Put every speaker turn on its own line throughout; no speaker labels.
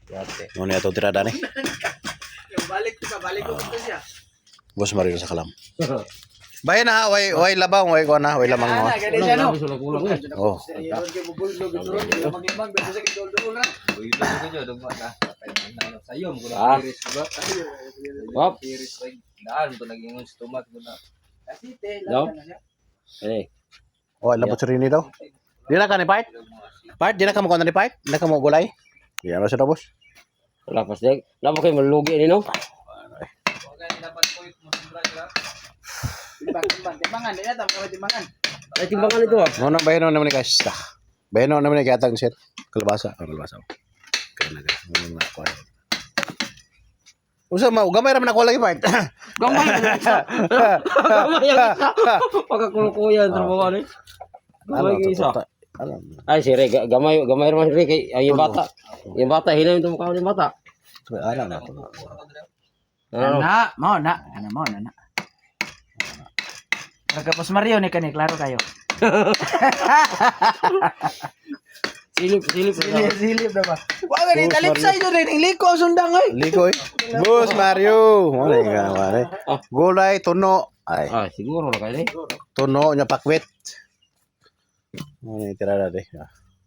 Yate.
Ngunit ito tirada ni.
Balik ko siya.
Boss Mario sa kalam. Bayan na, way labang, way ko na, way lamang mo.
Gani siya no.
Oh.
Sayom ko
Ah.
na iris ko ba?
Wap.
Iris like daan ko naging stomach ko na.
No? Eh.
Oh, labot sa rini daw. Di na ka ni Part? Part, di na ka mo ni Part? Di na ka mo gulay? Yan, sa boss.
Wala pa sdek. Wala pa kayo malugi ni no?
Wala dapat ko mo sobra dira.
Timbangan, ya tam kami timbangan.
Ay timbangan ito ah.
Ano bayan naman ni guys? Bayan naman ni katang sir. Kalabasa, kalabasa. Kaya na guys. Ano na ko. Usa mo, gamay ra man ako lagi Part.
Gamay. Gamay ang isa. Pagkakulukuyan trabaho ni. Gamay ang isa.
Alam.
Ay si Re, gamay naman si Re kay yung bata. Yung bata hinay yung mukha ng bata.
Alam na.
Ano?
Mo na. Pagkapos Mario ni kani, klaro kayo. Silip na ba? Wa gani talip sa inyo rin liko sundang ay.
Likoy. Boss Mario. Wala nga wala. Gulay tuno. Ay,
Ah, siguro na kayo ni.
tuno nya pakwit. Ano tirada deh.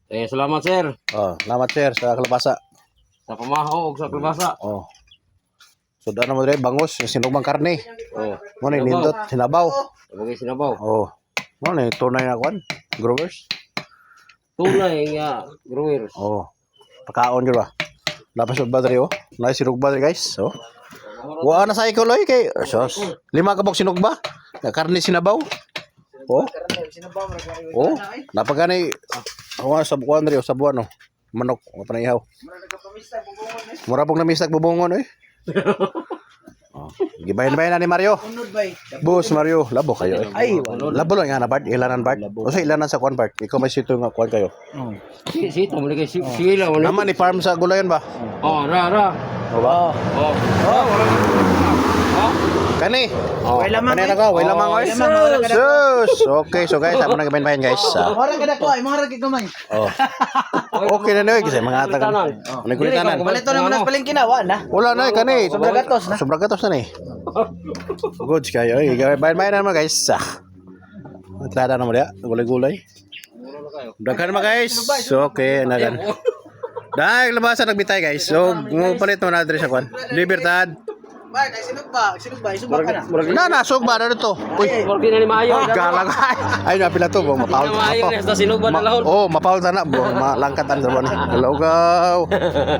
Eh salamat sir
Oh, salamat sir sa kalabasa.
sa pamahaw ug sa klabasa.
Oh. Sudah na mo dire bangus, sinugmang karne.
Oh,
Mo ni nindot sinabaw.
bagay sinabaw.
Oh. Mo ni tunay na kwan, growers.
Tunay nga growers.
Oh. Pakaon jud ba. Dapat sa badre oh. Na sinugba dire guys. Oh. Wa na sa ikuloy kay sos. 5 kabog sinugba. Na karne sinabaw. Oh. Oh. Napagani awan sa buwan dire sa buwan oh. Manok panaihaw. Mura pong namisag bubungon eh. Oh. Gibayan-bayan na ni Mario.
Unod bay.
Boss Mario, labo kayo eh.
Ay,
Labo lang nga na Bart, ilanan Bart. O sa ilanan sa kwan Bart. Ikaw may sito nga kwan kayo.
Si ito mo kay sila mo.
Naman ni farm sa gulayan ba?
Oh, ra.
O ba?
Oh.
Kani.
Oh.
Way lamang.
Kani na ka, way lamang oy. Sus. Okay, so guys, ako na gabayan guys.
Mora kada ko ay mora kay gamay.
Oh. Okay na noy kasi mga ata. Ano kulitanan?
Balito na muna palengke na wa na.
Wala na kani.
Sobra gatos na.
Sobra gatos na ni. Good kayo. Bayan-bayan naman guys. Matlada na mo dia, gulay-gulay. Daghan naman guys. So okay, nagan. Dahil labasan nagbitay guys. So, palit mo na address sa kwan. Libertad.
Bay, kay sinugba, isubak ka na.
Na, sugba na dito. Uy,
Morgi na ni Mayo.
galang. Ay, napila to. Mapaul.
Mayo sa sinugban na lahon.
Oh, mapaul na na. Malangkatan sa buwan. Hello, go.